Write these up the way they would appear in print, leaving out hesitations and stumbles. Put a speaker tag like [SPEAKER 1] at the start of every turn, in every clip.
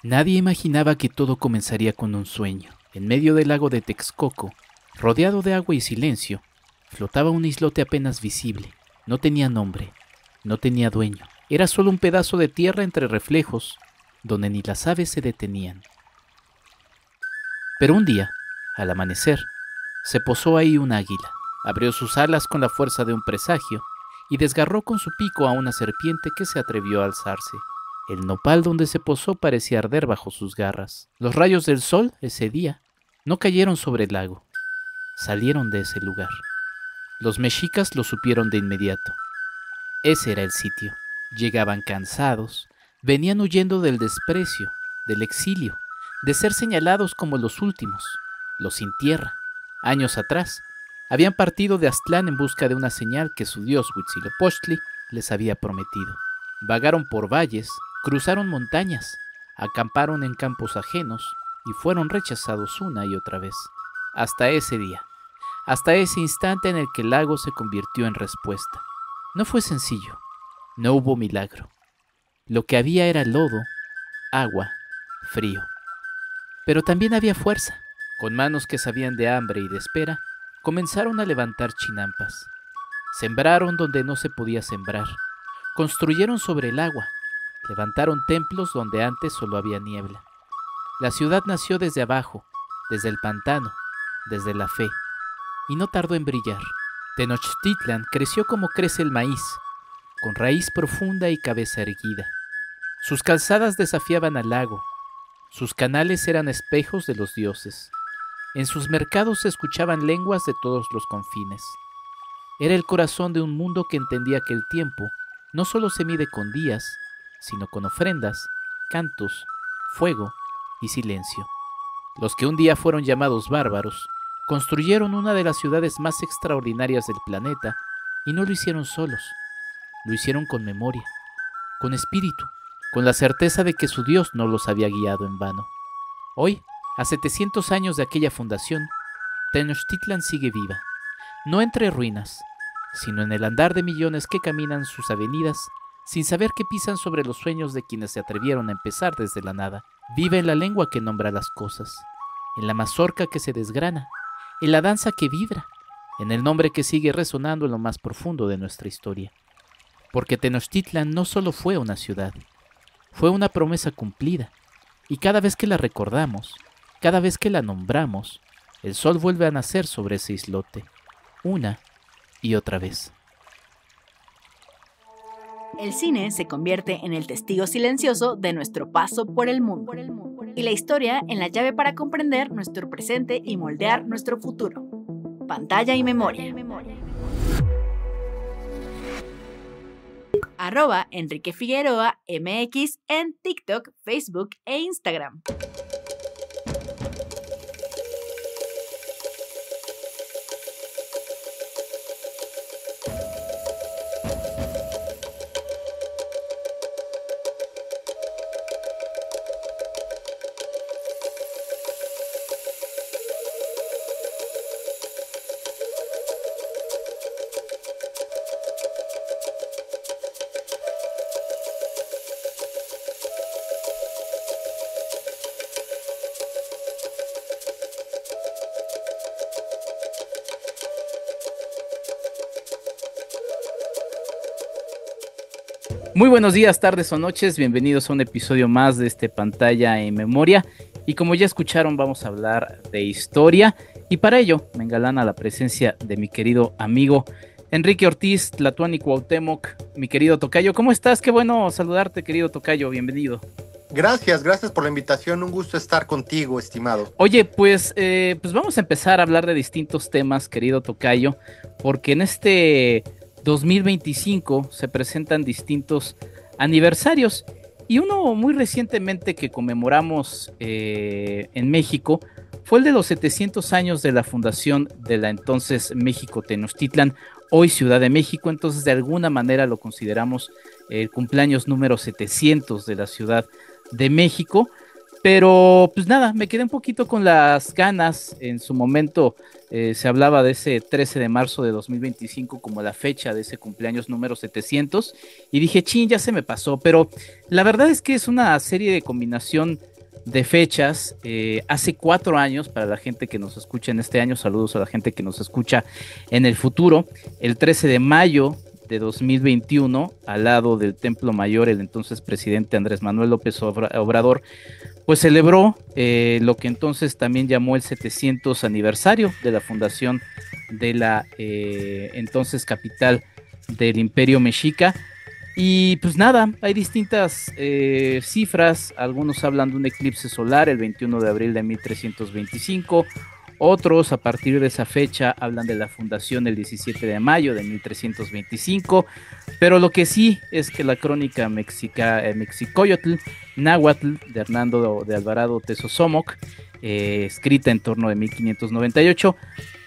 [SPEAKER 1] Nadie imaginaba que todo comenzaría con un sueño. En medio del lago de Texcoco, rodeado de agua y silencio, flotaba un islote apenas visible. No tenía nombre, no tenía dueño. Era solo un pedazo de tierra entre reflejos, donde ni las aves se detenían. Pero un día, al amanecer, se posó ahí un águila. Abrió sus alas con la fuerza de un presagio y desgarró con su pico a una serpiente que se atrevió a alzarse. El nopal donde se posó parecía arder bajo sus garras. Los rayos del sol, ese día, no cayeron sobre el lago. Salieron de ese lugar. Los mexicas lo supieron de inmediato. Ese era el sitio. Llegaban cansados, venían huyendo del desprecio, del exilio, de ser señalados como los últimos, los sin tierra. Años atrás, habían partido de Aztlán en busca de una señal que su dios Huitzilopochtli les había prometido. Vagaron por valles, cruzaron montañas, acamparon en campos ajenos y fueron rechazados una y otra vez. Hasta ese día, hasta ese instante en el que el lago se convirtió en respuesta. No fue sencillo, no hubo milagro. Lo que había era lodo, agua, frío. Pero también había fuerza. Con manos que sabían de hambre y de espera, comenzaron a levantar chinampas. Sembraron donde no se podía sembrar. Construyeron sobre el agua. Levantaron templos donde antes solo había niebla. La ciudad nació desde abajo, desde el pantano, desde la fe. Y no tardó en brillar. Tenochtitlan creció como crece el maíz, con raíz profunda y cabeza erguida. Sus calzadas desafiaban al lago. Sus canales eran espejos de los dioses. En sus mercados se escuchaban lenguas de todos los confines. Era el corazón de un mundo que entendía que el tiempo no solo se mide con días, sino con ofrendas, cantos, fuego y silencio. Los que un día fueron llamados bárbaros, construyeron una de las ciudades más extraordinarias del planeta y no lo hicieron solos, lo hicieron con memoria, con espíritu, con la certeza de que su Dios no los había guiado en vano. Hoy, a 700 años de aquella fundación, Tenochtitlan sigue viva, no entre ruinas, sino en el andar de millones que caminan sus avenidas sin saber que pisan sobre los sueños de quienes se atrevieron a empezar desde la nada. Vive en la lengua que nombra las cosas, en la mazorca que se desgrana, en la danza que vibra, en el nombre que sigue resonando en lo más profundo de nuestra historia. Porque Tenochtitlan no solo fue una ciudad, fue una promesa cumplida, y cada vez que la recordamos, cada vez que la nombramos, el sol vuelve a nacer sobre ese islote, una y otra vez.
[SPEAKER 2] El cine se convierte en el testigo silencioso de nuestro paso por el mundo, y la historia en la llave para comprender nuestro presente y moldear nuestro futuro. Pantalla y memoria. @Enrique Figueroa MX en TikTok, Facebook e Instagram.
[SPEAKER 1] Muy buenos días, tardes o noches, bienvenidos a un episodio más de este Pantalla en Memoria. Y como ya escucharon, vamos a hablar de historia. Y para ello me engalana la presencia de mi querido amigo Enrique Ortiz, Tlatuani Cuauhtémoc, mi querido tocayo. ¿Cómo estás? Qué bueno saludarte, querido tocayo, bienvenido.
[SPEAKER 3] Gracias por la invitación, un gusto estar contigo, estimado.
[SPEAKER 1] Oye, pues vamos a empezar a hablar de distintos temas, querido tocayo, porque en este 2025 se presentan distintos aniversarios y uno muy recientemente que conmemoramos en México fue el de los 700 años de la fundación de la entonces México Tenochtitlan, hoy Ciudad de México. Entonces de alguna manera lo consideramos el cumpleaños número 700 de la Ciudad de México. Pero pues nada, me quedé un poquito con las ganas. En su momento se hablaba de ese 13 de marzo de 2025 como la fecha de ese cumpleaños número 700 y dije, chin, ya se me pasó, pero la verdad es que es una serie de combinación de fechas. Hace 4 años, para la gente que nos escucha en este año, saludos a la gente que nos escucha en el futuro, el 13 de mayo de 2021, al lado del Templo Mayor, el entonces presidente Andrés Manuel López Obrador, pues celebró lo que entonces también llamó el 700 aniversario de la fundación de la entonces capital del Imperio Mexica. Y pues nada, hay distintas cifras. Algunos hablan de un eclipse solar el 21 de abril de 1325. Otros, a partir de esa fecha, hablan de la fundación el 17 de mayo de 1325. Pero lo que sí es que la crónica Mexicoyotl Náhuatl de Hernando de Alvarado Tezosomoc, escrita en torno de 1598,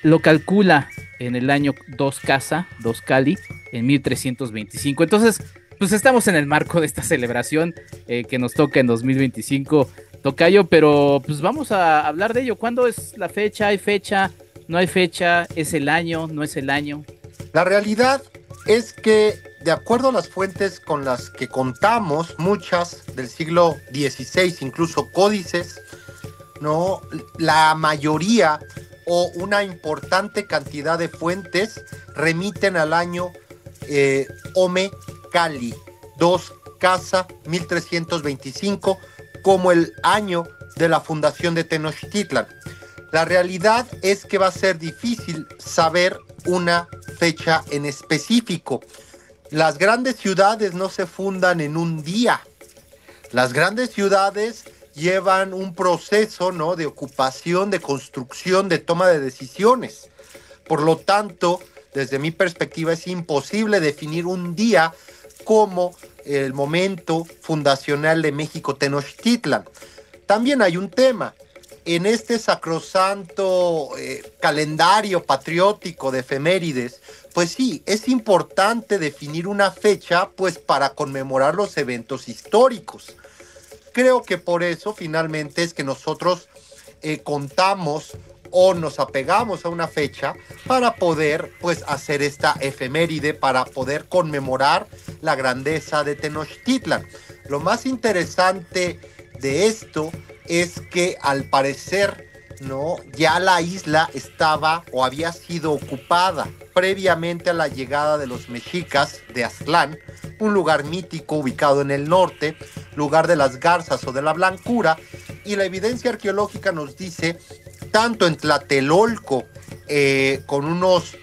[SPEAKER 1] lo calcula en el año 2 Casa, 2 Cali, en 1325. Entonces, pues estamos en el marco de esta celebración que nos toca en 2025, tocayo, pero pues vamos a hablar de ello. ¿Cuándo es la fecha? ¿Hay fecha? ¿No hay fecha? ¿Es el año? ¿No es el año?
[SPEAKER 3] La realidad es que, de acuerdo a las fuentes con las que contamos, muchas del siglo XVI, incluso códices, ¿no? La mayoría o una importante cantidad de fuentes remiten al año Ome Cali, 2 Casa, 1325, como el año de la fundación de Tenochtitlan. La realidad es que va a ser difícil saber una fecha en específico. Las grandes ciudades no se fundan en un día. Las grandes ciudades llevan un proceso, ¿no?, de ocupación, de construcción, de toma de decisiones. Por lo tanto, desde mi perspectiva, es imposible definir un día como el momento fundacional de México Tenochtitlan. También hay un tema. En este sacrosanto calendario patriótico de efemérides, pues sí, es importante definir una fecha pues para conmemorar los eventos históricos. Creo que por eso finalmente es que nosotros contamos o nos apegamos a una fecha para poder pues hacer esta efeméride, para poder conmemorar la grandeza de Tenochtitlan. Lo más interesante de esto es que al parecer, ¿no?, ya la isla estaba o había sido ocupada previamente a la llegada de los mexicas de Aztlán, un lugar mítico ubicado en el norte, lugar de las garzas o de la blancura, y la evidencia arqueológica nos dice, tanto en Tlatelolco, con unos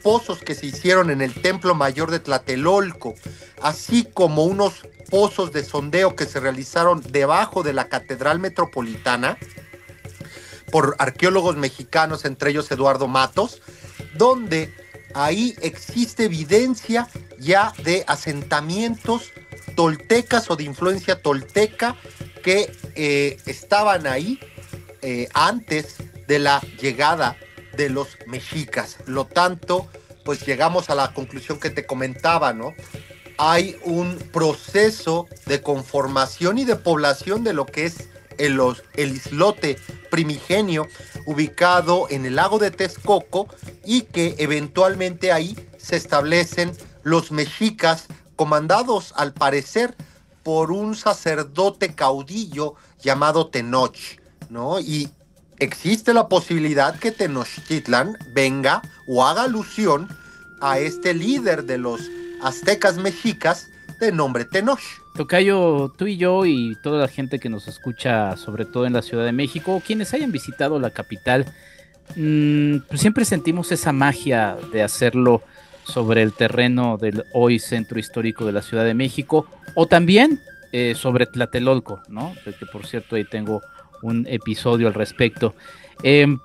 [SPEAKER 3] pozos que se hicieron en el Templo Mayor de Tlatelolco, así como unos pozos de sondeo que se realizaron debajo de la Catedral Metropolitana por arqueólogos mexicanos, entre ellos Eduardo Matos, donde ahí existe evidencia ya de asentamientos toltecas o de influencia tolteca que estaban ahí antes de la llegada de los mexicas. Lo tanto, pues llegamos a la conclusión que te comentaba, ¿no? Hay un proceso de conformación y de población de lo que es el islote primigenio ubicado en el lago de Texcoco, y que eventualmente ahí se establecen los mexicas, comandados al parecer por un sacerdote caudillo llamado Tenoch, ¿no? Y existe la posibilidad que Tenochtitlan venga o haga alusión a este líder de los aztecas mexicas de nombre Tenoch.
[SPEAKER 1] Tocayo, tú y yo y toda la gente que nos escucha, sobre todo en la Ciudad de México, o quienes hayan visitado la capital, pues siempre sentimos esa magia de hacerlo sobre el terreno del hoy centro histórico de la Ciudad de México, o también sobre Tlatelolco, ¿no? Que por cierto ahí tengo un episodio al respecto,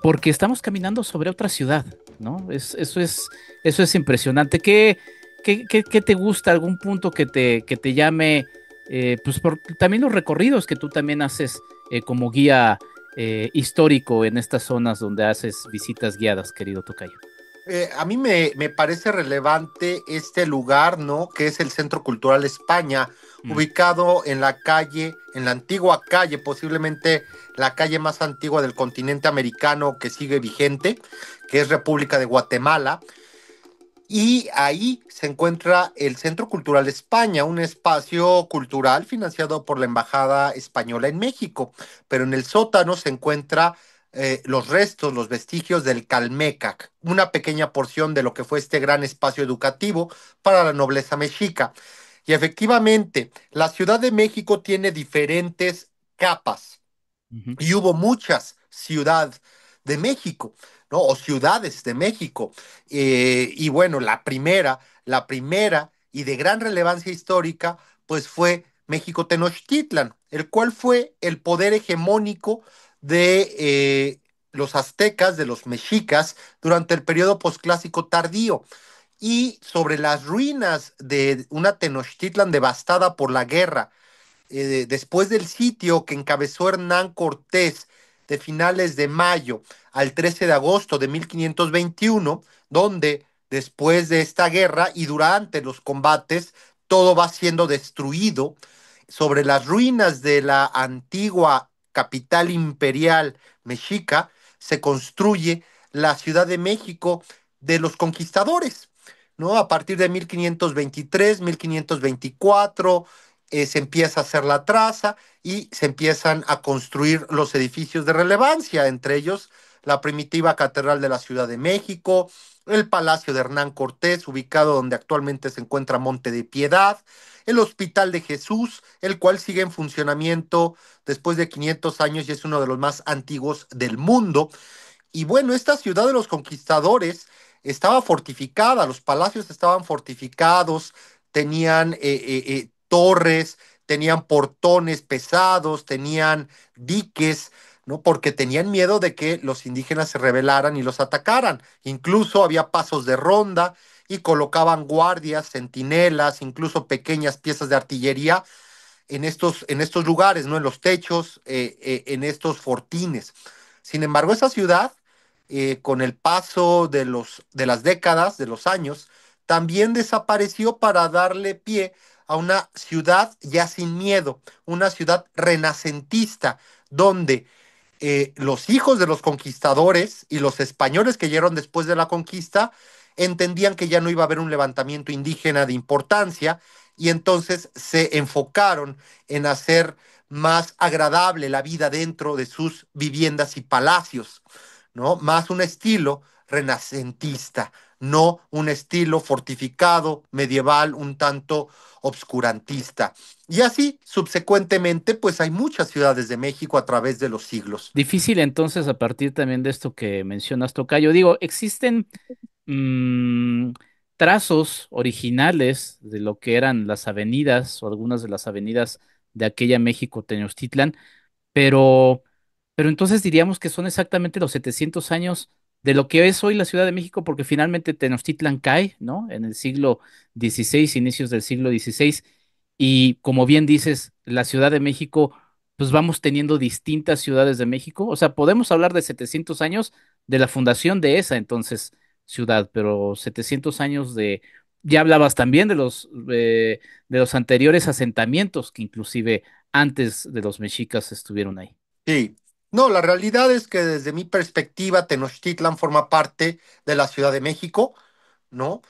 [SPEAKER 1] porque estamos caminando sobre otra ciudad, ¿no? Eso es impresionante. ¿Qué te gusta? ¿Algún punto que te llame? Pues también los recorridos que tú también haces como guía histórico en estas zonas donde haces visitas guiadas, querido tocayo.
[SPEAKER 3] A mí me parece relevante este lugar, ¿no?, que es el Centro Cultural España, ubicado en la calle, en la antigua calle, posiblemente la calle más antigua del continente americano que sigue vigente, que es República de Guatemala. Y ahí se encuentra el Centro Cultural España, un espacio cultural financiado por la Embajada Española en México. Pero en el sótano se encuentra los restos, los vestigios del Calmecac, una pequeña porción de lo que fue este gran espacio educativo para la nobleza mexica. Y efectivamente, la Ciudad de México tiene diferentes capas
[SPEAKER 1] Ujú.
[SPEAKER 3] y hubo muchas ciudades de México, ¿no? O ciudades de México. Y bueno, la primera y de gran relevancia histórica, pues fue México Tenochtitlan, el cual fue el poder hegemónico de los aztecas, de los mexicas, durante el periodo posclásico tardío. Y sobre las ruinas de una Tenochtitlan devastada por la guerra, después del sitio que encabezó Hernán Cortés de finales de mayo al 13 de agosto de 1521, donde después de esta guerra y durante los combates, todo va siendo destruido sobre las ruinas de la antigua capital imperial mexica, se construye la Ciudad de México de los conquistadores, ¿no? A partir de 1523, 1524, se empieza a hacer la traza y se empiezan a construir los edificios de relevancia, entre ellos la primitiva Catedral de la Ciudad de México, el Palacio de Hernán Cortés, ubicado donde actualmente se encuentra Monte de Piedad, el Hospital de Jesús, el cual sigue en funcionamiento después de 500 años y es uno de los más antiguos del mundo. Y bueno, esta ciudad de los conquistadores estaba fortificada, los palacios estaban fortificados, tenían torres, tenían portones pesados, tenían diques, ¿no? Porque tenían miedo de que los indígenas se rebelaran y los atacaran. Incluso había pasos de ronda y colocaban guardias, centinelas, incluso pequeñas piezas de artillería en estos lugares, ¿no? En los techos, en estos fortines. Sin embargo, esa ciudad, con el paso de las décadas, de los años, también desapareció para darle pie a una ciudad ya sin miedo, una ciudad renacentista, donde los hijos de los conquistadores y los españoles que llegaron después de la conquista entendían que ya no iba a haber un levantamiento indígena de importancia y entonces se enfocaron en hacer más agradable la vida dentro de sus viviendas y palacios, ¿no? Más un estilo renacentista, no un estilo fortificado, medieval, un tanto obscurantista. Y así, subsecuentemente, pues hay muchas ciudades de México a través de los siglos.
[SPEAKER 1] Difícil entonces a partir también de esto que mencionas, Tocayo. Digo, existen mm, trazos originales de lo que eran las avenidas o algunas de las avenidas de aquella México Tenochtitlan, pero, pero entonces diríamos que son exactamente los 700 años de lo que es hoy la Ciudad de México, porque finalmente Tenochtitlan cae, ¿no? En el siglo XVI, inicios del siglo XVI, y como bien dices, la Ciudad de México, pues vamos teniendo distintas ciudades de México, o sea, podemos hablar de 700 años de la fundación de esa entonces ciudad, pero 700 años de, ya hablabas también de los anteriores asentamientos que inclusive antes de los mexicas estuvieron ahí.
[SPEAKER 3] Sí. No, la realidad es que desde mi perspectiva, Tenochtitlan forma parte de la Ciudad de México, ¿no?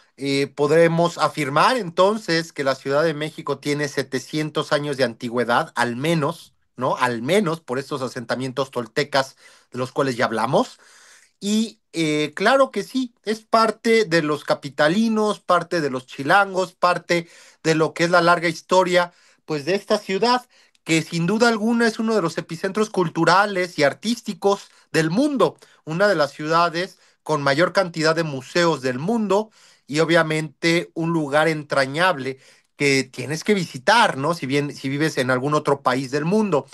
[SPEAKER 3] Podremos afirmar entonces que la Ciudad de México tiene 700 años de antigüedad, al menos, ¿no? Al menos por estos asentamientos toltecas de los cuales ya hablamos. Y claro que sí, es parte de los capitalinos, parte de los chilangos, parte de lo que es la larga historia, pues de esta ciudad, que sin duda alguna es uno de los epicentros culturales y artísticos del mundo, una de las ciudades con mayor cantidad de museos del mundo y obviamente un lugar entrañable que tienes que visitar, ¿no? Si bien si vives en algún otro país del mundo.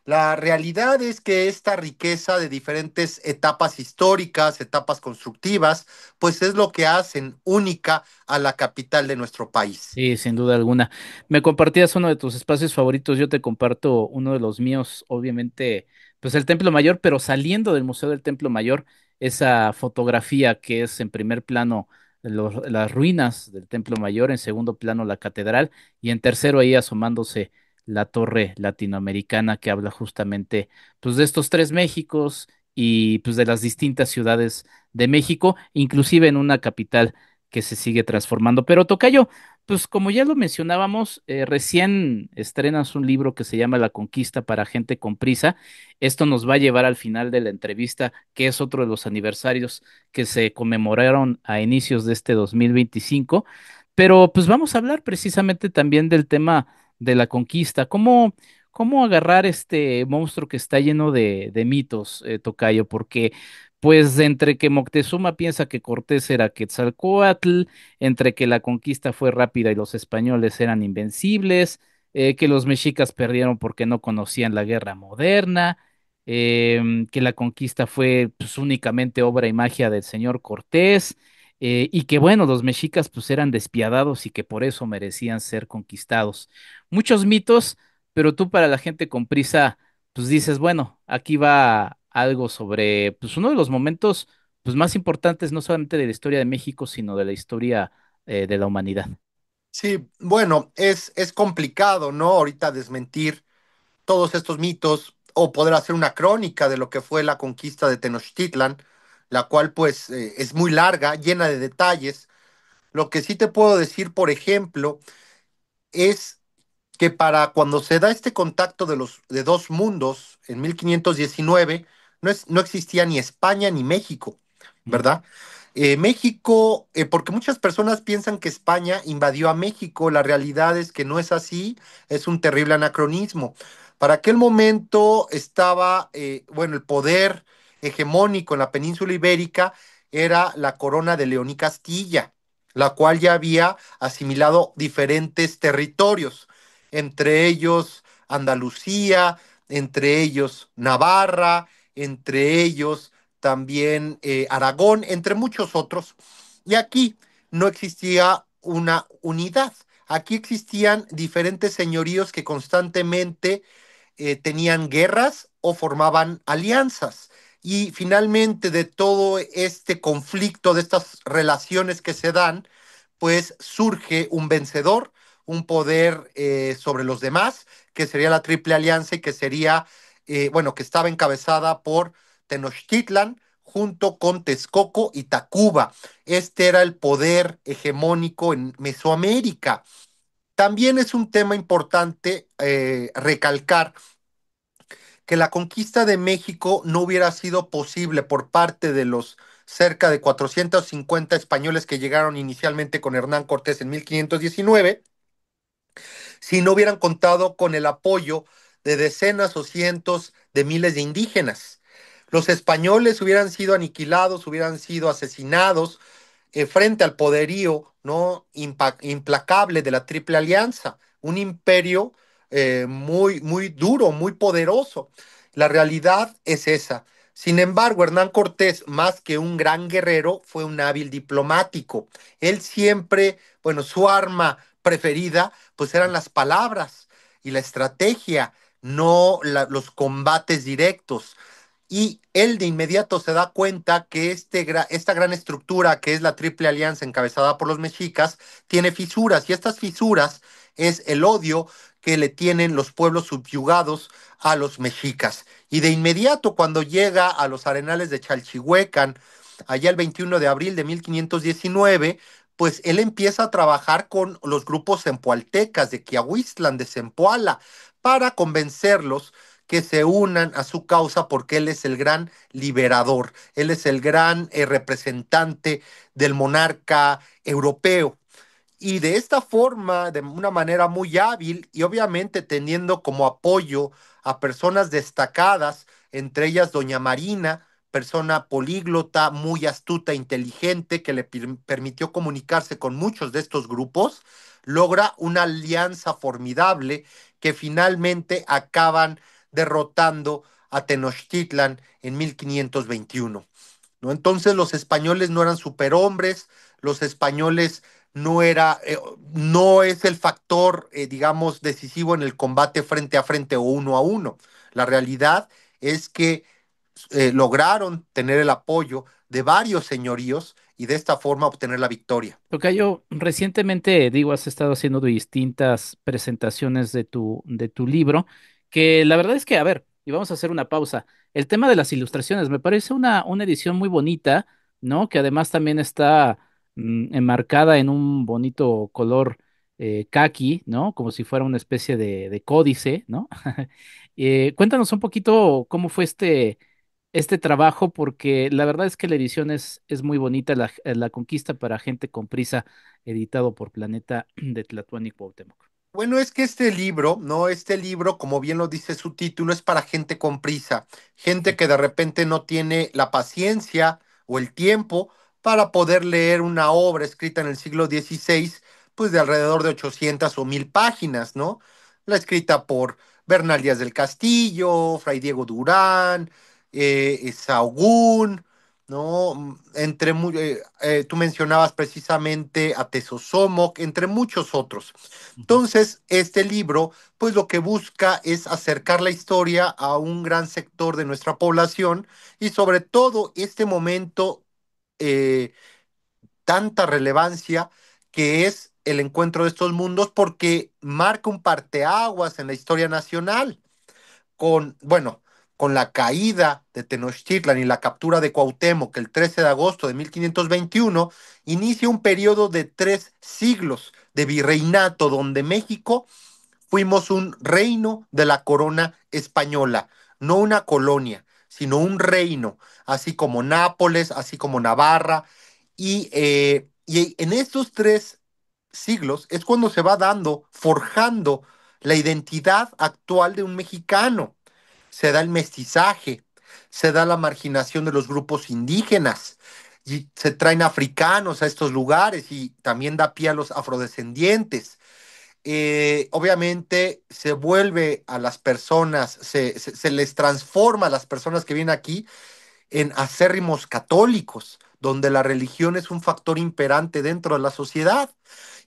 [SPEAKER 3] La realidad es que esta riqueza de diferentes etapas históricas, etapas constructivas, pues es lo que hacen única a la capital de nuestro país.
[SPEAKER 1] Sí, sin duda alguna. Me compartías uno de tus espacios favoritos, yo te comparto uno de los míos, obviamente, pues el Templo Mayor, pero saliendo del Museo del Templo Mayor, esa fotografía que es en primer plano las ruinas del Templo Mayor, en segundo plano la catedral y en tercero ahí asomándose la torre latinoamericana que habla justamente pues de estos tres Méxicos y pues de las distintas ciudades de México, inclusive en una capital que se sigue transformando. Pero tocayo, pues como ya lo mencionábamos, recién estrenas un libro que se llama La Conquista para gente con prisa. Esto nos va a llevar al final de la entrevista, que es otro de los aniversarios que se conmemoraron a inicios de este 2025. Pero pues vamos a hablar precisamente también del tema de la conquista. ¿Cómo agarrar este monstruo que está lleno de mitos, tocayo? Porque pues entre que Moctezuma piensa que Cortés era Quetzalcóatl, entre que la conquista fue rápida y los españoles eran invencibles, que los mexicas perdieron porque no conocían la guerra moderna, que la conquista fue pues, únicamente obra y magia del señor Cortés, y que bueno, los mexicas pues eran despiadados y que por eso merecían ser conquistados. Muchos mitos, pero tú para la gente con prisa pues dices, bueno, aquí va algo sobre pues uno de los momentos pues más importantes no solamente de la historia de México, sino de la historia de la humanidad.
[SPEAKER 3] Sí, bueno, es complicado, ¿no? Ahorita desmentir todos estos mitos o poder hacer una crónica de lo que fue la conquista de Tenochtitlan, la cual pues es muy larga, llena de detalles. Lo que sí te puedo decir, por ejemplo, es que para cuando se da este contacto de dos mundos en 1519, no existía ni España ni México,
[SPEAKER 1] Mm.
[SPEAKER 3] ¿verdad? México, porque muchas personas piensan que España invadió a México, la realidad es que no es así, es un terrible anacronismo. Para aquel momento estaba, bueno, el poder hegemónico en la península ibérica era la corona de León y Castilla, la cual ya había asimilado diferentes territorios, entre ellos Andalucía, entre ellos Navarra, entre ellos también Aragón, entre muchos otros. Y aquí no existía una unidad. Aquí existían diferentes señoríos que constantemente tenían guerras o formaban alianzas. Y finalmente de todo este conflicto, de estas relaciones que se dan, pues surge un vencedor, un poder sobre los demás, que sería la Triple Alianza y que sería, bueno, que estaba encabezada por Tenochtitlan junto con Texcoco y Tacuba. Este era el poder hegemónico en Mesoamérica. También es un tema importante recalcar que la conquista de México no hubiera sido posible por parte de los cerca de 450 españoles que llegaron inicialmente con Hernán Cortés en 1519, si no hubieran contado con el apoyo de decenas o cientos de miles de indígenas. Los españoles hubieran sido aniquilados, hubieran sido asesinados frente al poderío, ¿no? Implacable de la Triple Alianza, un imperio muy duro, muy poderoso. La realidad es esa. Sin embargo, Hernán Cortés, más que un gran guerrero, fue un hábil diplomático. Él siempre, bueno, su arma preferida, pues eran las palabras y la estrategia, no los combates directos. Y él de inmediato se da cuenta que esta gran estructura que es la Triple Alianza encabezada por los mexicas tiene fisuras y estas fisuras es el odio que le tienen los pueblos subyugados a los mexicas. Y de inmediato cuando llega a los arenales de Chalchihuecan, allá el 21 de abril de 1519, pues él empieza a trabajar con los grupos zempoaltecas de Quiahuistlan, de Zempoala, para convencerlos que se unan a su causa porque él es el gran liberador, él es el gran representante del monarca europeo. Y de esta forma, de una manera muy hábil y obviamente teniendo como apoyo a personas destacadas, entre ellas Doña Marina, persona políglota, muy astuta, inteligente, que le permitió comunicarse con muchos de estos grupos, logra una alianza formidable que finalmente acaban derrotando a Tenochtitlan en 1521. ¿No? Entonces los españoles no eran superhombres, los españoles no es el factor, digamos, decisivo en el combate frente a frente o uno a uno. La realidad es que lograron tener el apoyo de varios señoríos y de esta forma obtener la victoria.
[SPEAKER 1] Tocayo, recientemente, digo, has estado haciendo distintas presentaciones de tu libro, que la verdad es que, a ver, y vamos a hacer una pausa. El tema de las ilustraciones me parece una edición muy bonita, ¿no? Que además también está enmarcada en un bonito color caqui, ¿no? Como si fuera una especie de códice, ¿no? Cuéntanos un poquito cómo fue este trabajo, porque la verdad es que la edición es muy bonita, la Conquista para gente con prisa, editado por Planeta de Tlatuani Cuauhtémoc.
[SPEAKER 3] Bueno, es que este libro, ¿no? Este libro, como bien lo dice su título, es para gente con prisa, gente que de repente no tiene la paciencia o el tiempo para poder leer una obra escrita en el siglo XVI, pues de alrededor de 800 o 1000 páginas, ¿no? La escrita por Bernal Díaz del Castillo, Fray Diego Durán, Sahagún, ¿no? Tú mencionabas precisamente a Tesosomoc, entre muchos otros.
[SPEAKER 1] Ujú.
[SPEAKER 3] Entonces, este libro, pues lo que busca es acercar la historia a un gran sector de nuestra población y sobre todo este momento, eh, tanta relevancia que es el encuentro de estos mundos porque marca un parteaguas en la historia nacional bueno, con la caída de Tenochtitlan y la captura de Cuauhtémoc el 13 de agosto de 1521, inicia un periodo de 3 siglos de virreinato donde México fuimos un reino de la corona española, no una colonia, sino un reino, así como Nápoles, así como Navarra, y en estos 3 siglos es cuando se va dando, forjando la identidad actual de un mexicano. Se da el mestizaje, se da la marginación de los grupos indígenas, y se traen africanos a estos lugares y también da pie a los afrodescendientes. Obviamente se vuelve a las personas, se les transforma a las personas que vienen aquí en acérrimos católicos, donde la religión es un factor imperante dentro de la sociedad.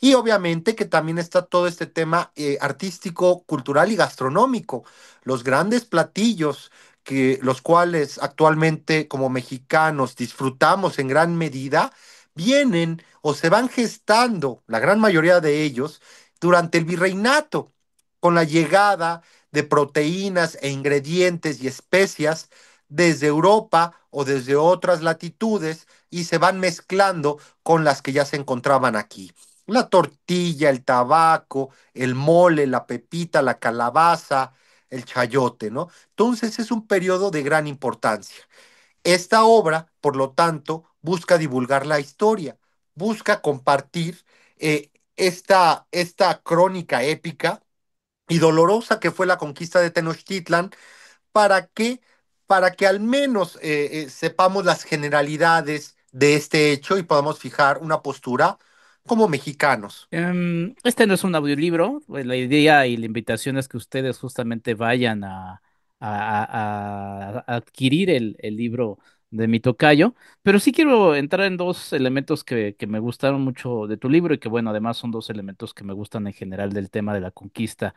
[SPEAKER 3] Y obviamente que también está todo este tema artístico, cultural y gastronómico. Los grandes platillos que los cuales actualmente como mexicanos disfrutamos en gran medida, vienen o se van gestando, la gran mayoría de ellos, durante el virreinato, con la llegada de proteínas e ingredientes y especias desde Europa o desde otras latitudes y se van mezclando con las que ya se encontraban aquí. La tortilla, el tabaco, el mole, la pepita, la calabaza, el chayote, ¿no? Entonces es un periodo de gran importancia. Esta obra, por lo tanto, busca divulgar la historia, busca compartir esta crónica épica y dolorosa que fue la conquista de Tenochtitlan. ¿Para qué? Para que al menos sepamos las generalidades de este hecho y podamos fijar una postura como mexicanos.
[SPEAKER 1] Este no es un audiolibro, pues la idea y la invitación es que ustedes justamente vayan a adquirir el libro de mi tocayo, pero sí quiero entrar en dos elementos que me gustaron mucho de tu libro y que bueno, además son dos elementos que me gustan en general del tema de la conquista,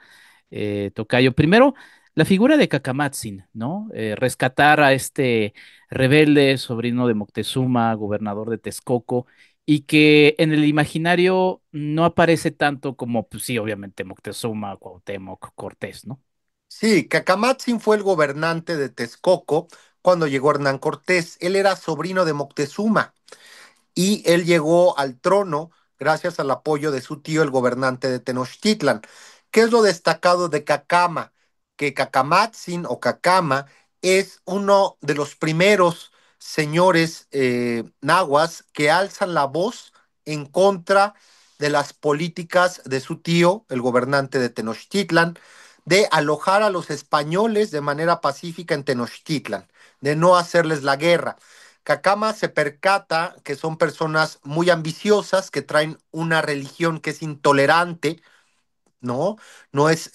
[SPEAKER 1] tocayo. Primero, la figura de Cacamatzin, ¿no? Rescatar a este rebelde, sobrino de Moctezuma, gobernador de Texcoco y que en el imaginario no aparece tanto como, pues sí, obviamente Moctezuma, Cuauhtémoc, Cortés, ¿no?
[SPEAKER 3] Sí, Cacamatzin fue el gobernante de Texcoco cuando llegó Hernán Cortés. Él era sobrino de Moctezuma y él llegó al trono gracias al apoyo de su tío, el gobernante de Tenochtitlan. ¿Qué es lo destacado de Cacama? Que Cacamatzin o Cacama es uno de los primeros señores nahuas que alzan la voz en contra de las políticas de su tío, el gobernante de Tenochtitlan, de alojar a los españoles de manera pacífica en Tenochtitlan, de no hacerles la guerra. Cacama se percata que son personas muy ambiciosas, que traen una religión que es intolerante, ¿no? No es,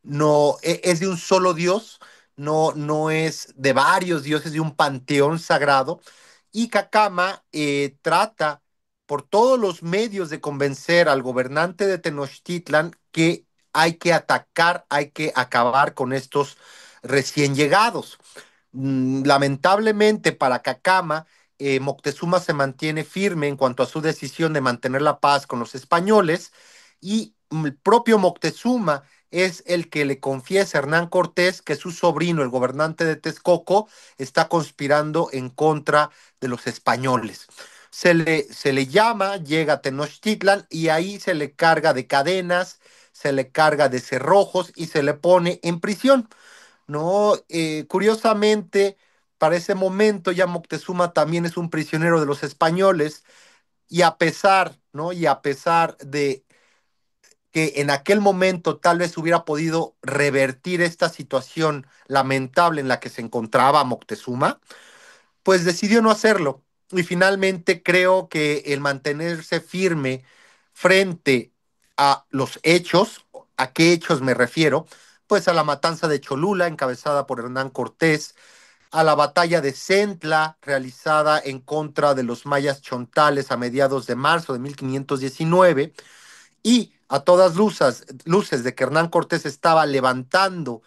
[SPEAKER 3] no, es de un solo Dios, no es de varios dioses, de un panteón sagrado. Y Cacama trata por todos los medios de convencer al gobernante de Tenochtitlan que hay que atacar, hay que acabar con estos recién llegados. Lamentablemente para Cacama, Moctezuma se mantiene firme en cuanto a su decisión de mantener la paz con los españoles y el propio Moctezuma es el que le confiesa a Hernán Cortés que su sobrino, el gobernante de Texcoco, está conspirando en contra de los españoles. se le llama, llega a Tenochtitlan y ahí se le carga de cadenas, se le carga de cerrojos y se le pone en prisión, ¿no? Curiosamente, para ese momento ya Moctezuma también es un prisionero de los españoles y a pesar, ¿no? Y a pesar de que en aquel momento tal vez hubiera podido revertir esta situación lamentable en la que se encontraba Moctezuma, pues decidió no hacerlo. Y finalmente creo que el mantenerse firme frente a los hechos, ¿a qué hechos me refiero? Pues a la matanza de Cholula, encabezada por Hernán Cortés, a la batalla de Centla, realizada en contra de los mayas chontales a mediados de marzo de 1519, y a todas luces de que Hernán Cortés estaba levantando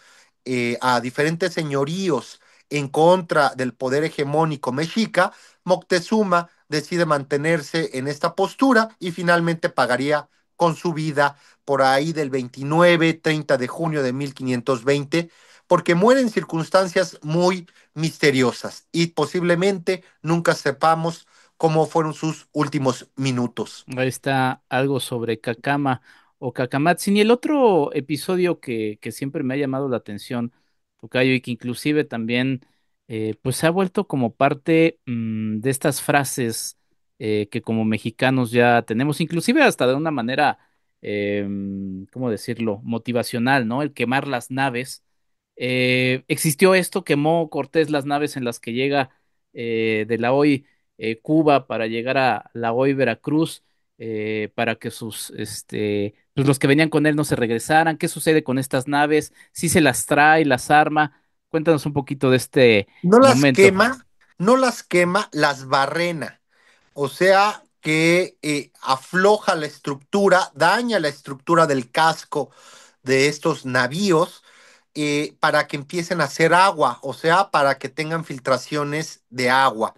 [SPEAKER 3] a diferentes señoríos en contra del poder hegemónico mexica, Moctezuma decide mantenerse en esta postura y finalmente pagaría con su vida por ahí del 29-30 de junio de 1520, porque muere en circunstancias muy misteriosas y posiblemente nunca sepamos cómo fueron sus últimos minutos.
[SPEAKER 1] Ahí está algo sobre Cacama o Cacamatzin. Y el otro episodio que siempre me ha llamado la atención, Tocayo, y que inclusive también pues se ha vuelto como parte de estas frases que como mexicanos ya tenemos, inclusive hasta de una manera, ¿cómo decirlo?, motivacional, ¿no? El quemar las naves. Existió esto, quemó Cortés las naves en las que llega de la hoy Cuba para llegar a la hoy Veracruz para que pues los que venían con él no se regresaran. ¿Qué sucede con estas naves? ¿Si se las trae, las arma? Cuéntanos un poquito de este
[SPEAKER 3] No las
[SPEAKER 1] momento.
[SPEAKER 3] quema, no las quema, las barrena. O sea que afloja la estructura, daña la estructura del casco de estos navíos para que empiecen a hacer agua, o sea, para que tengan filtraciones de agua.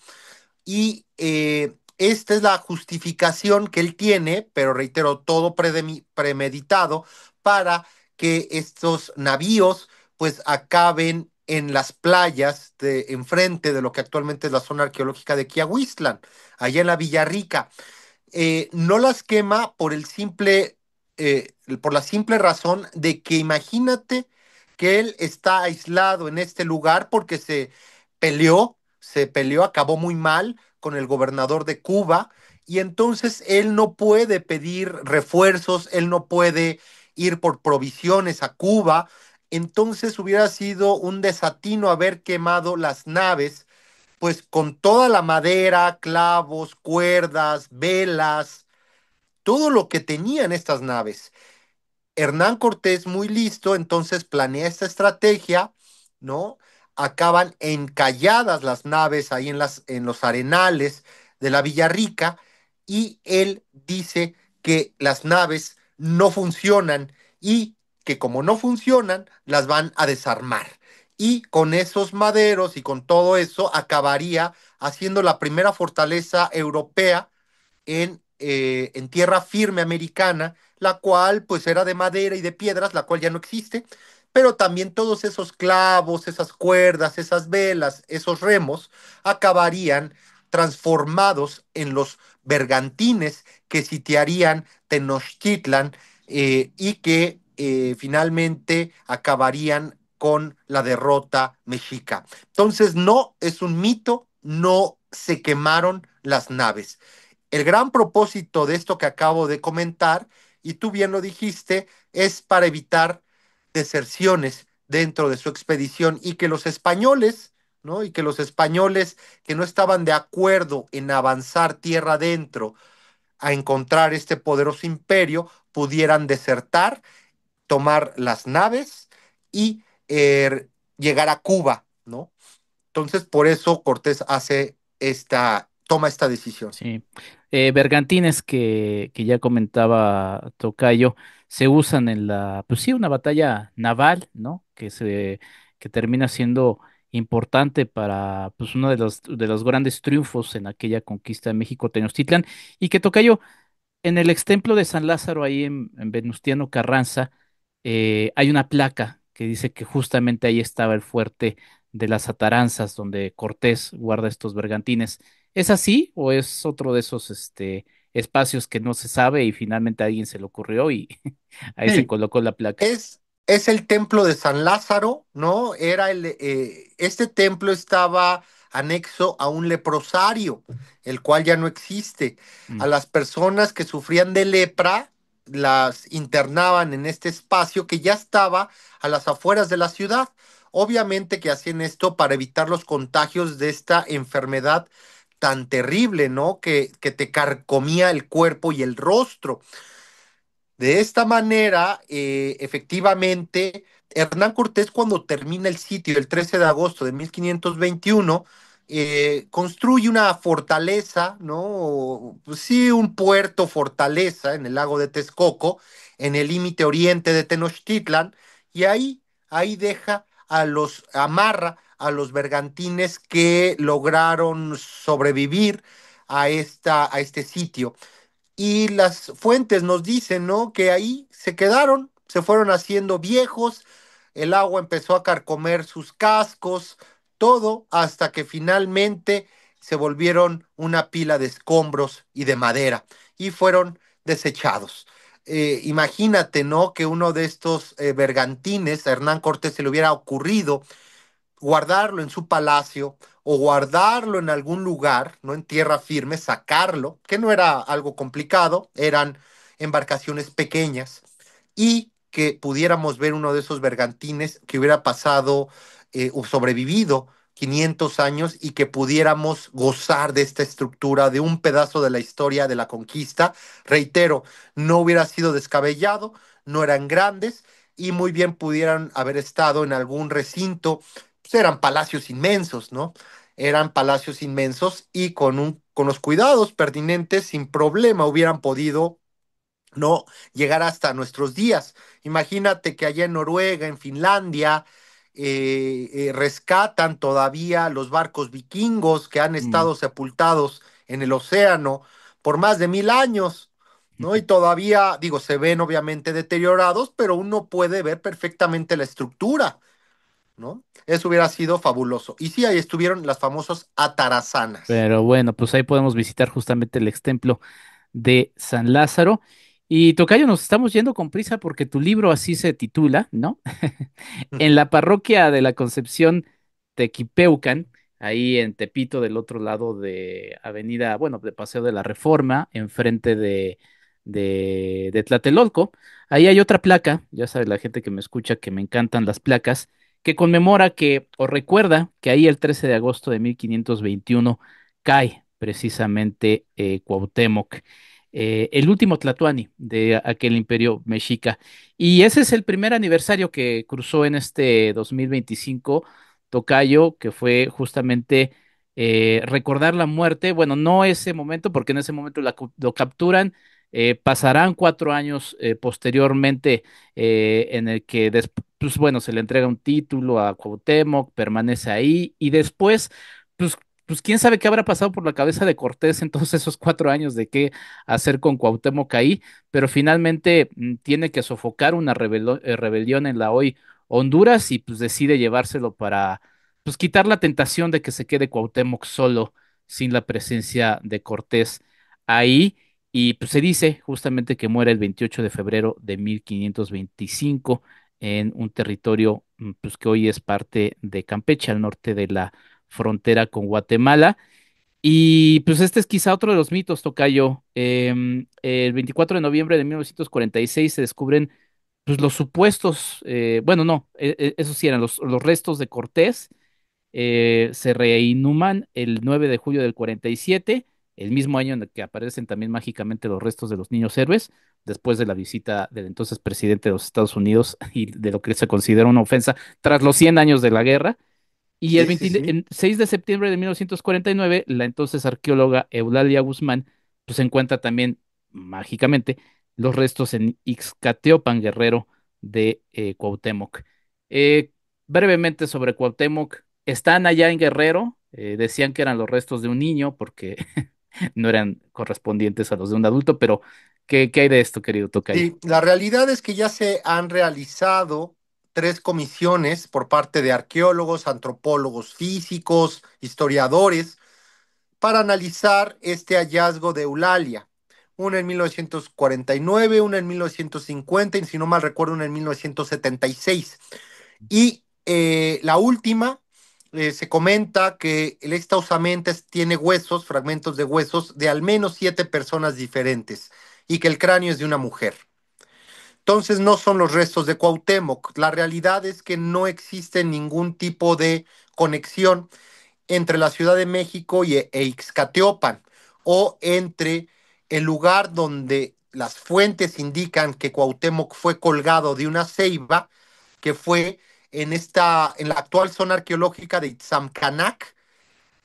[SPEAKER 3] Y esta es la justificación que él tiene, pero reitero, todo premeditado para que estos navíos pues acaben en las playas de enfrente de lo que actualmente es la zona arqueológica de Quiahuistlan, allá en la Villarrica. No las quema por la simple razón de que imagínate que él está aislado en este lugar porque se peleó, acabó muy mal con el gobernador de Cuba y entonces él no puede pedir refuerzos, él no puede ir por provisiones a Cuba, entonces hubiera sido un desatino haber quemado las naves pues con toda la madera, clavos, cuerdas, velas, todo lo que tenían estas naves. Hernán Cortés, muy listo, entonces planea esta estrategia, ¿no? Acaban encalladas las naves ahí en los arenales de la Villarrica y él dice que las naves no funcionan y que como no funcionan, las van a desarmar. Y con esos maderos y con todo eso acabaría haciendo la primera fortaleza europea en tierra firme americana, la cual pues era de madera y de piedras, la cual ya no existe, pero también todos esos clavos, esas cuerdas, esas velas, esos remos, acabarían transformados en los bergantines que sitiarían Tenochtitlan y que finalmente acabarían con la derrota mexica. Entonces no es un mito, no se quemaron las naves. El gran propósito de esto que acabo de comentar, y tú bien lo dijiste, es para evitar deserciones dentro de su expedición y que los españoles, ¿no? Y que los españoles que no estaban de acuerdo en avanzar tierra adentro a encontrar este poderoso imperio, pudieran desertar, tomar las naves y llegar a Cuba, ¿no? Entonces, por eso Cortés toma esta decisión.
[SPEAKER 1] Sí. Bergantines que ya comentaba Tocayo, se usan en pues sí, una batalla naval, ¿no? Que termina siendo importante para pues uno de los grandes triunfos en aquella conquista de México, Tenochtitlan, y que Tocayo, en el ex templo de San Lázaro, ahí en Venustiano Carranza, hay una placa que dice que justamente ahí estaba el fuerte de las Ataranzas, donde Cortés guarda estos bergantines. ¿Es así o es otro de esos espacios que no se sabe y finalmente a alguien se le ocurrió y ahí se
[SPEAKER 3] Sí.
[SPEAKER 1] colocó la placa?
[SPEAKER 3] Es el templo de San Lázaro, ¿no? Este templo estaba anexo a un leprosario, el cual ya no existe.
[SPEAKER 1] Mm.
[SPEAKER 3] A las personas que sufrían de lepra las internaban en este espacio que ya estaba a las afueras de la ciudad. Obviamente que hacían esto para evitar los contagios de esta enfermedad tan terrible, ¿no? Que te carcomía el cuerpo y el rostro. De esta manera, efectivamente, Hernán Cortés, cuando termina el sitio el 13 de agosto de 1521, construye una fortaleza, ¿no? Pues sí, un puerto fortaleza en el lago de Texcoco, en el límite oriente de Tenochtitlan, y ahí amarra a los bergantines que lograron sobrevivir a este sitio. Y las fuentes nos dicen, ¿no? Que ahí se quedaron, se fueron haciendo viejos, el agua empezó a carcomer sus cascos, todo hasta que finalmente se volvieron una pila de escombros y de madera y fueron desechados. Imagínate, ¿no? Que uno de estos bergantines, a Hernán Cortés se le hubiera ocurrido guardarlo en su palacio o guardarlo en algún lugar, no en tierra firme, sacarlo, que no era algo complicado, eran embarcaciones pequeñas, y que pudiéramos ver uno de esos bergantines que hubiera pasado o sobrevivido 500 años y que pudiéramos gozar de esta estructura, de un pedazo de la historia de la conquista. Reitero, no hubiera sido descabellado, no eran grandes y muy bien pudieran haber estado en algún recinto. Pues eran palacios inmensos, ¿no? Eran palacios inmensos y con los cuidados pertinentes, sin problema, hubieran podido no llegar hasta nuestros días. Imagínate que allá en Noruega, en Finlandia, rescatan todavía los barcos vikingos que han
[SPEAKER 1] Mm.
[SPEAKER 3] estado sepultados en el océano por más de 1000 años, ¿no? Y todavía, digo, se ven obviamente deteriorados, pero uno puede ver perfectamente la estructura, ¿no? Eso hubiera sido fabuloso. Y sí, ahí estuvieron las famosas atarazanas.
[SPEAKER 1] Pero bueno, pues ahí podemos visitar justamente el ex templo de San Lázaro. Y Tocayo, nos estamos yendo con prisa porque tu libro así se titula, ¿no? En la parroquia de la Concepción Tequipeucan, ahí en Tepito, del otro lado de Avenida, bueno, de Paseo de la Reforma, enfrente de Tlatelolco, ahí hay otra placa, ya sabe la gente que me escucha que me encantan las placas, que conmemora que, o recuerda que ahí el 13 de agosto de 1521 cae precisamente Cuauhtémoc, el último Tlatoani de aquel imperio mexica. Y ese es el primer aniversario que cruzó en este 2025, Tocayo, que fue justamente recordar la muerte. Bueno, no ese momento, porque en ese momento lo capturan. Pasarán 4 años posteriormente en el que pues, bueno, se le entrega un título a Cuauhtémoc, permanece ahí y después, pues, pues quién sabe qué habrá pasado por la cabeza de Cortés en todos esos 4 años de qué hacer con Cuauhtémoc ahí, pero finalmente tiene que sofocar una rebelión en la hoy Honduras y pues decide llevárselo para pues quitar la tentación de que se quede Cuauhtémoc solo sin la presencia de Cortés ahí. Y pues se dice justamente que muere el 28 de febrero de 1525 en un territorio pues que hoy es parte de Campeche, al norte de la frontera con Guatemala. Y pues este es quizá otro de los mitos, Tocayo. El 24 de noviembre de 1946 se descubren pues los supuestos, bueno, no, esos sí eran los restos de Cortés. Se reinhuman el 9 de julio del 47, el mismo año en el que aparecen también mágicamente los restos de los niños héroes, después de la visita del entonces presidente de los Estados Unidos y de lo que se considera una ofensa tras los 100 años de la guerra. Y el
[SPEAKER 3] Sí, sí, sí.
[SPEAKER 1] 6 de septiembre de 1949, la entonces arqueóloga Eulalia Guzmán pues encuentra también mágicamente los restos en Ixcateopan, Guerrero, de Cuauhtémoc. Eh, Brevemente sobre Cuauhtémoc, están allá en Guerrero, decían que eran los restos de un niño porque no eran correspondientes a los de un adulto, pero ¿qué hay de esto, querido Tocayo?
[SPEAKER 3] Sí, la realidad es que ya se han realizado 3 comisiones por parte de arqueólogos, antropólogos físicos, historiadores, para analizar este hallazgo de Eulalia. Una en 1949, una en 1950 y si no mal recuerdo una en 1976. Y la última, se comenta que esta osamentas tiene huesos, fragmentos de huesos de al menos 7 personas diferentes y que el cráneo es de una mujer. Entonces no son los restos de Cuauhtémoc. La realidad es que no existe ningún tipo de conexión entre la Ciudad de México e Ixcateopan, o entre el lugar donde las fuentes indican que Cuauhtémoc fue colgado de una ceiba, que fue en la actual zona arqueológica de Itzamcanac.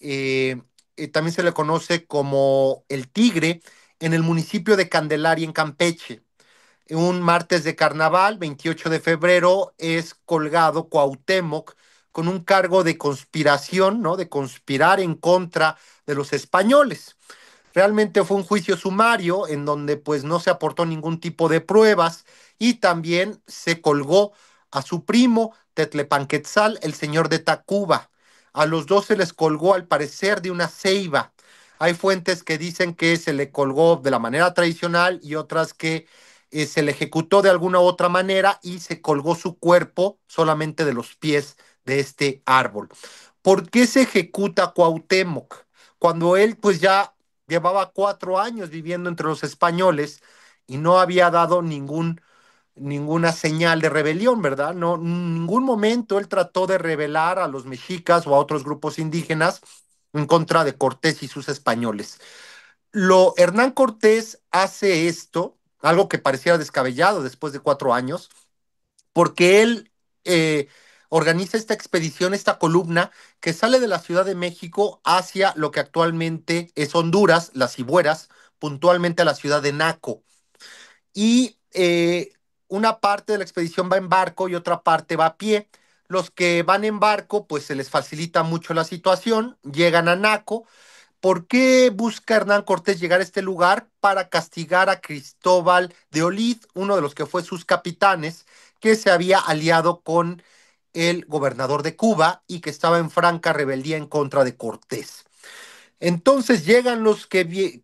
[SPEAKER 3] eh, También se le conoce como el Tigre, en el municipio de Candelaria, en Campeche. Un martes de carnaval, 28 de febrero, es colgado Cuauhtémoc con un cargo de conspiración, ¿no? De conspirar en contra de los españoles. Realmente fue un juicio sumario en donde pues no se aportó ningún tipo de pruebas y también se colgó a su primo Tetlepanquetzal, el señor de Tacuba. A los dos se les colgó al parecer de una ceiba. Hay fuentes que dicen que se le colgó de la manera tradicional y otras que se le ejecutó de alguna u otra manera y se colgó su cuerpo solamente de los pies de este árbol. ¿Por qué se ejecuta Cuauhtémoc? Cuando él pues ya llevaba 4 años viviendo entre los españoles y no había dado ninguna señal de rebelión, ¿verdad? No, en ningún momento él trató de rebelar a los mexicas o a otros grupos indígenas en contra de Cortés y sus españoles. Hernán Cortés hace esto, algo que pareciera descabellado después de 4 años, porque él eh, organiza esta expedición, esta columna, que sale de la Ciudad de México hacia lo que actualmente es Honduras, las Cibueras, puntualmente a la ciudad de Naco. Y una parte de la expedición va en barco y otra parte va a pie. Los que van en barco, pues se les facilita mucho la situación, llegan a Naco. ¿Por qué busca Hernán Cortés llegar a este lugar? Para castigar a Cristóbal de Olid, uno de los que fue sus capitanes, que se había aliado con el gobernador de Cuba y que estaba en franca rebeldía en contra de Cortés. Entonces llegan los que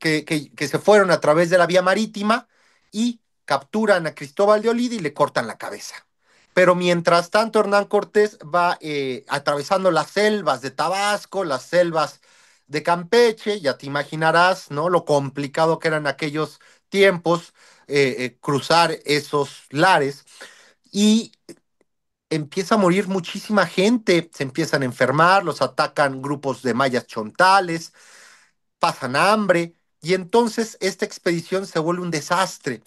[SPEAKER 3] se fueron a través de la vía marítima y capturan a Cristóbal de Olid y le cortan la cabeza. Pero mientras tanto, Hernán Cortés va atravesando las selvas de Tabasco, las selvas de Campeche, ya te imaginarás, ¿no? Lo complicado que eran aquellos tiempos, cruzar esos lares. Y empieza a morir muchísima gente, se empiezan a enfermar, los atacan grupos de mayas chontales, pasan hambre, y entonces esta expedición se vuelve un desastre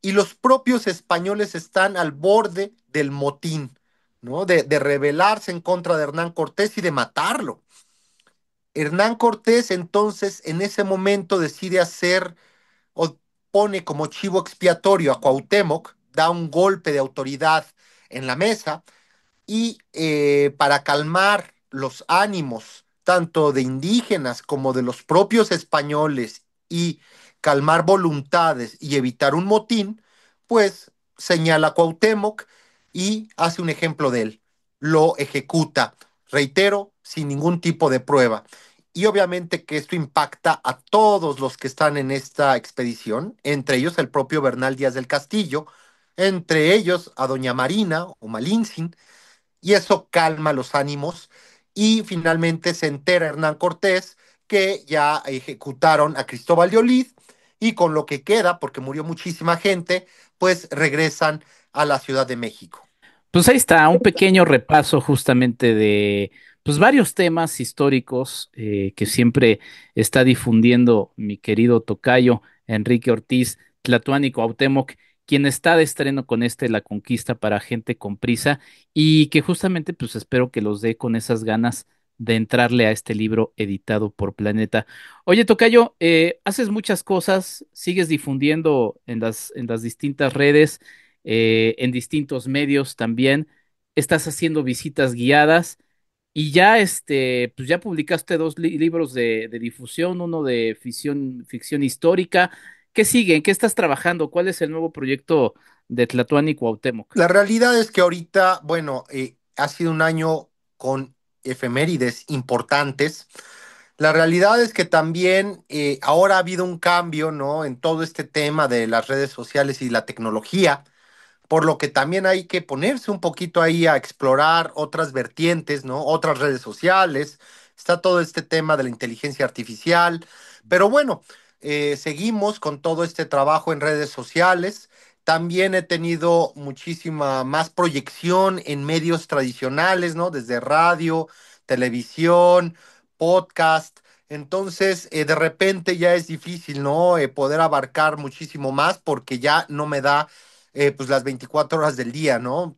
[SPEAKER 3] y los propios españoles están al borde del motín, ¿no? De rebelarse en contra de Hernán Cortés y de matarlo. Hernán Cortés entonces en ese momento decide hacer o pone como chivo expiatorio a Cuauhtémoc, da un golpe de autoridad en la mesa y para calmar los ánimos tanto de indígenas como de los propios españoles y calmar voluntades y evitar un motín, pues señala a Cuauhtémoc y hace un ejemplo de él. Lo ejecuta, reitero, sin ningún tipo de prueba. Y obviamente que esto impacta a todos los que están en esta expedición, entre ellos el propio Bernal Díaz del Castillo, entre ellos a doña Marina o Malintzin, y eso calma los ánimos y finalmente se entera Hernán Cortés que ya ejecutaron a Cristóbal de Olid y con lo que queda, porque murió muchísima gente, pues regresan a la Ciudad de México.
[SPEAKER 1] Pues ahí está, un pequeño repaso justamente de pues varios temas históricos que siempre está difundiendo mi querido tocayo Enrique Ortiz Tlatuani Cuauhtémoc, quien está de estreno con La Conquista para gente con prisa y que justamente pues espero que los dé con esas ganas de entrarle a este libro editado por Planeta. Oye, tocayo, haces muchas cosas, sigues difundiendo en las distintas redes, en distintos medios también. Estás haciendo visitas guiadas y ya, pues ya publicaste dos libros de difusión, uno de ficción histórica. ¿Qué sigue? ¿En qué estás trabajando? ¿Cuál es el nuevo proyecto de Tlatuani Cuauhtémoc?
[SPEAKER 3] La realidad es que ahorita, bueno, ha sido un año con efemérides importantes. La realidad es que también ahora ha habido un cambio, ¿no? En todo este tema de las redes sociales y la tecnología, por lo que también hay que ponerse un poquito ahí a explorar otras vertientes, ¿no? Otras redes sociales. Está todo este tema de la inteligencia artificial, pero bueno, seguimos con todo este trabajo en redes sociales. También he tenido muchísima más proyección en medios tradicionales, ¿no? Desde radio, televisión, podcast. Entonces, de repente ya es difícil, ¿no? Poder abarcar muchísimo más porque ya no me da pues las 24 horas del día, ¿no?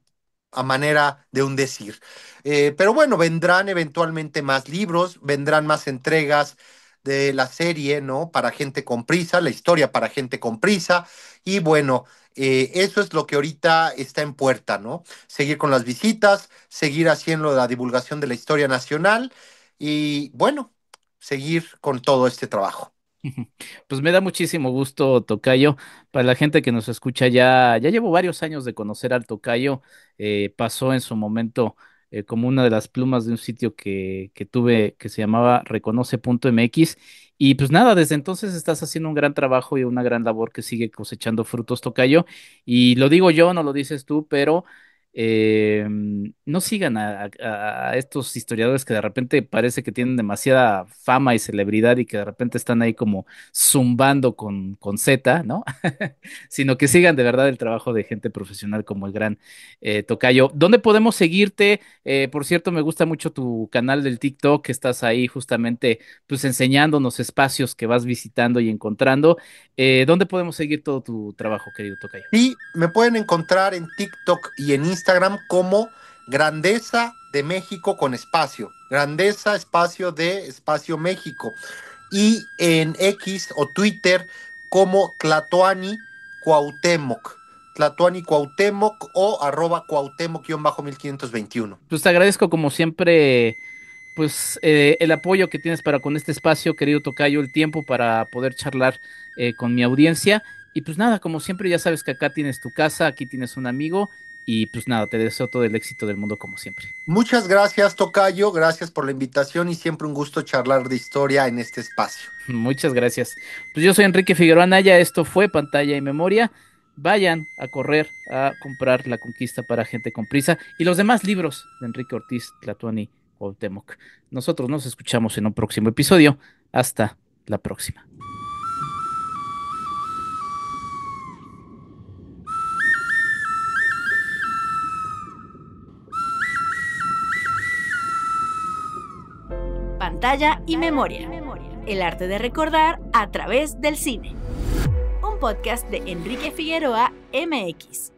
[SPEAKER 3] A manera de un decir. Pero bueno, vendrán eventualmente más libros, vendrán más entregas de la serie, ¿no? Para gente con prisa, la historia para gente con prisa. Y bueno, eso es lo que ahorita está en puerta, ¿no? Seguir con las visitas, seguir haciendo la divulgación de la historia nacional y bueno, seguir con todo este trabajo.
[SPEAKER 1] Pues me da muchísimo gusto, Tocayo. Para la gente que nos escucha, ya llevo varios años de conocer al Tocayo. Pasó en su momento como una de las plumas de un sitio que tuve que se llamaba reconoce.mx. Y pues nada, desde entonces estás haciendo un gran trabajo y una gran labor que sigue cosechando frutos, Tocayo. Y lo digo yo, no lo dices tú, pero no sigan a estos historiadores que de repente parece que tienen demasiada fama y celebridad y que de repente están ahí como zumbando con Z, ¿no? Sino que sigan de verdad el trabajo de gente profesional como el gran Tocayo. ¿Dónde podemos seguirte? Por cierto, me gusta mucho tu canal del TikTok, que estás ahí justamente pues enseñándonos espacios que vas visitando y encontrando. ¿Dónde podemos seguir todo tu trabajo, querido Tocayo?
[SPEAKER 3] Y me pueden encontrar en TikTok y en Instagram como Grandeza de México con espacio. Grandeza, espacio de espacio México. Y en X o Twitter como Tlatoani Cuauhtémoc. Tlatoani Cuauhtémoc o arroba Cuauhtémoc-1521.
[SPEAKER 1] Pues te agradezco como siempre pues el apoyo que tienes para con este espacio, querido Tocayo, el tiempo para poder charlar con mi audiencia. Y pues nada, como siempre ya sabes que acá tienes tu casa, aquí tienes un amigo y pues nada, te deseo todo el éxito del mundo como siempre.
[SPEAKER 3] Muchas gracias, Tocayo. Gracias por la invitación y siempre un gusto charlar de historia en este espacio.
[SPEAKER 1] Muchas gracias. Pues yo soy Enrique Figueroa Anaya, esto fue Pantalla y Memoria. Vayan a correr a comprar La Conquista para Gente con Prisa y los demás libros de Enrique Ortiz, Tlatuani Cuauhtémoc. Nosotros nos escuchamos en un próximo episodio. Hasta la próxima.
[SPEAKER 2] Pantalla y Memoria. El arte de recordar a través del cine. Un podcast de Enrique Figueroa MX.